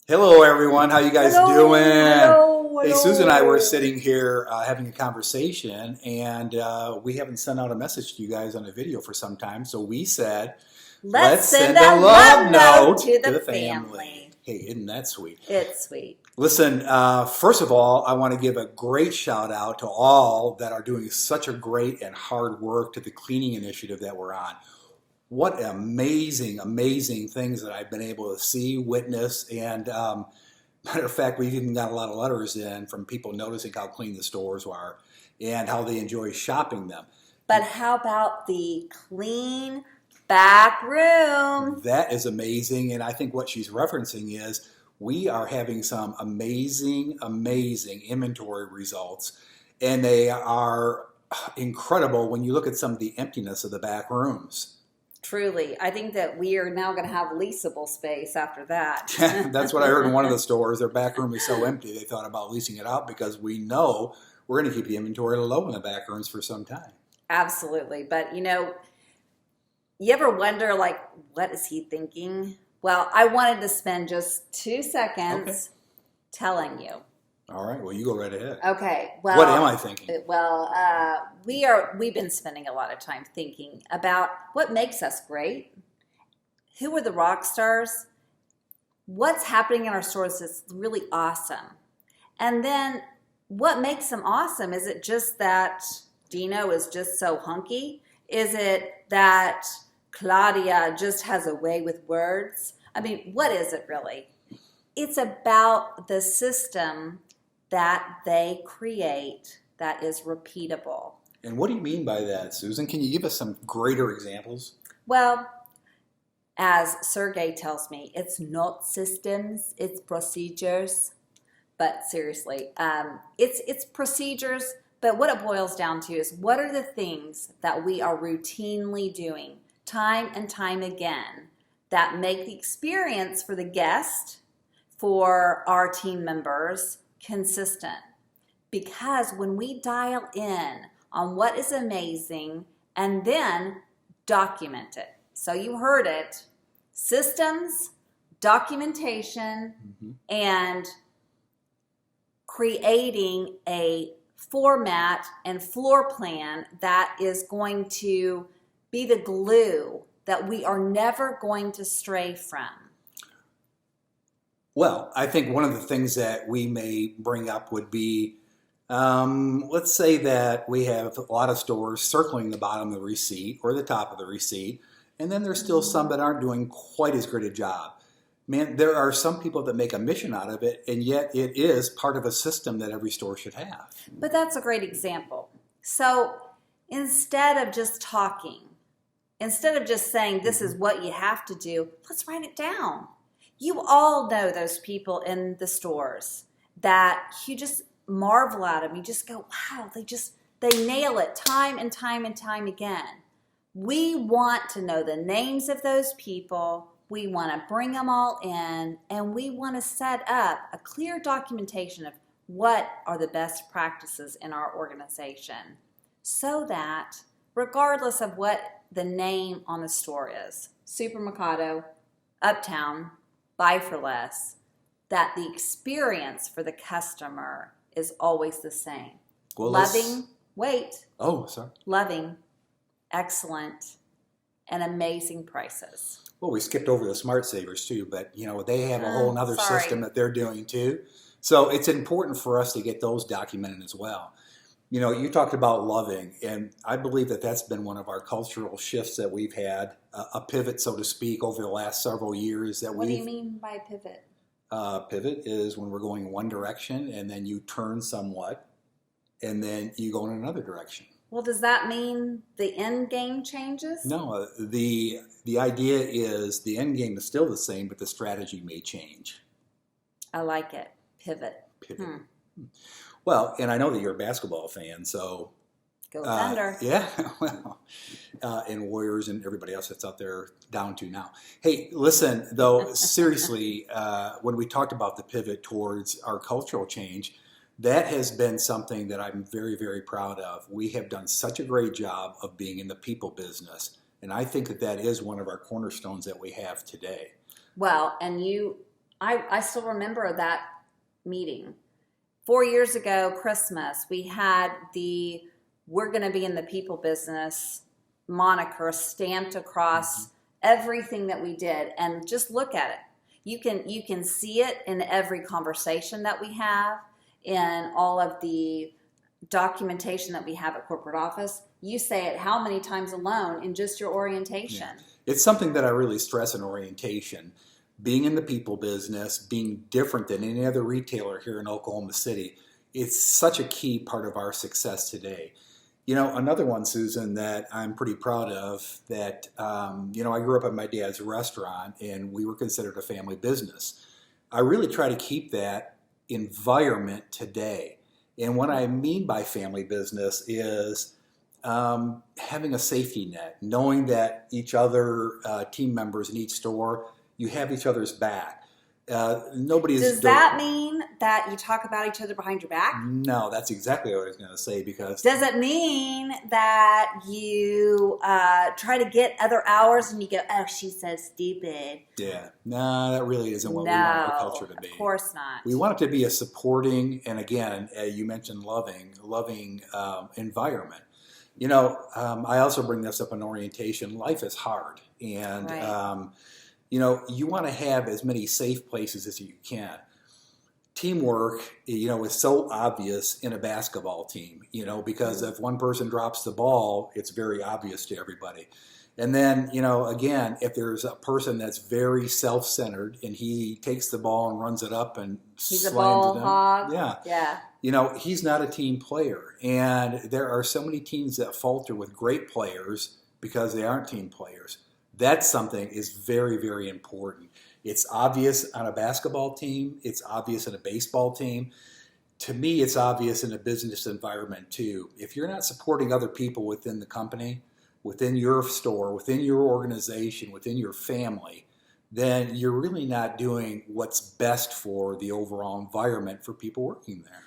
Hello, everyone. How you guys Hello, doing? hello, Hey, Susan and I were hello. sitting here having a conversation, and we haven't sent out a message to you guys on a video for some time. So we said, Let's let's send send a a love love note note to to the the family. family. Hey, isn't that sweet? It's sweet. Listen, first of all, I want to give a great shout out to all that are doing such a great and hard work to the cleaning initiative that we're on. What amazing, amazing things that I've been able to see, witness, and matter of fact, we've even got a lot of letters in from people noticing how clean the stores are and how they enjoy shopping them. But how about the clean back room? That is amazing, and I think what she's referencing is we are having some amazing, amazing inventory results, and they are incredible when you look at some of the emptiness of the back rooms. Truly, I think that we are now going to have leasable space after that. That's what I heard in one of the stores. Their back room is so empty, they thought about leasing it out because we know we're going to keep the inventory low in the back rooms for some time. Absolutely. But you ever wonder, like, what is he thinking? Well, I wanted to spend just 2 seconds Okay. telling you. All right. Well, you go right ahead. Okay. Well, What am I thinking? We've been spending a lot of time thinking about what makes us great. Who are the rock stars? What's happening in our stores that's really awesome? And then what makes them awesome? Is it just that Dino is just so hunky? Is it that Claudia just has a way with words? I mean, what is it really? It's about the system that they create that is repeatable. And what do you mean by that, Susan? Can you give us some greater examples? Well, as Sergey tells me, it's not systems, it's procedures. But seriously, it's procedures. But what it boils down to is what are the things that we are routinely doing time and time again that make the experience for the guest, for our team members, consistent? Because when we dial in on what is amazing and then document it. So you heard it, systems, documentation, and creating a format and floor plan that is going to be the glue that we are never going to stray from. Well, I think one of the things that we may bring up would be let's say that we have a lot of stores circling the bottom of the receipt or the top of the receipt, and then there's still some that aren't doing quite as great a job. Man, there are some people that make a mission out of it, and yet it is part of a system that every store should have. But that's a great example. So instead of just talking, instead of just saying this is what you have to do, let's write it down. You all know those people in the stores that you just marvel at them. You just go, wow, they nail it time and time and time again. We want to know the names of those people. We want to bring them all in, and we want to set up a clear documentation of what are the best practices in our organization so that regardless of what the name on the store is, Supermercado, Uptown, Buy for Less, that the experience for the customer is always the same. Well, Loving, excellent, and amazing prices. Well, we skipped over the Smart Savers too, but they have a whole other Sorry. system that they're doing too. So it's important for us to get those documented as well. You talked about loving, and I believe that that's been one of our cultural shifts that we've had, a pivot, so to speak, over the last several years. What do you mean by pivot? Pivot is when we're going one direction and then you turn somewhat and then you go in another direction. Well, does that mean the end game changes? No, the idea is the end game is still the same, but the strategy may change. I like it. Pivot. Well, and I know that you're a basketball fan, so Go Thunder. yeah, well, and Warriors and everybody else that's out there down to now. Hey, listen, though, seriously, when we talked about the pivot towards our cultural change, that has been something that I'm very, very proud of. We have done such a great job of being in the people business, and I think that that is one of our cornerstones that we have today. Well, and you I still remember that meeting. 4 years ago, Christmas, we had the "We're going to be in the people business" moniker stamped across everything that we did, and just look at it. You can see it in every conversation that we have, in all of the documentation that we have at corporate office. You say it how many times alone in just your orientation? Yeah. It's something that I really stress in orientation. Being in the people business, being different than any other retailer here in Oklahoma City, it's such a key part of our success today. You know, another one, Susan, that I'm pretty proud of, that, I grew up at my dad's restaurant and we were considered a family business. I really try to keep that environment today. And what I mean by family business is having a safety net, knowing that each other team members in each store, you have each other's back. Nobody is. Does that mean that you talk about each other behind your back? No, that's exactly what I was going to say, because Does it mean that you try to get other hours and you go, "Oh, she's so stupid"? yeah, no, that really isn't what we want our culture to be. Of course not. We want it to be a supporting, and again, you mentioned loving environment. I also bring this up in orientation. Life is hard, and Right. you want to have as many safe places as you can. Teamwork, is so obvious in a basketball team, because if one person drops the ball, it's very obvious to everybody. And then, again, if there's a person that's very self-centered and he takes the ball and runs it up and He's a slams ball it in, hog. yeah, Yeah. he's not a team player. And there are so many teams that falter with great players because they aren't team players. That's something is very, very important. It's obvious on a basketball team. It's obvious in a baseball team. To me, it's obvious in a business environment too. If you're not supporting other people within the company, within your store, within your organization, within your family, then you're really not doing what's best for the overall environment for people working there.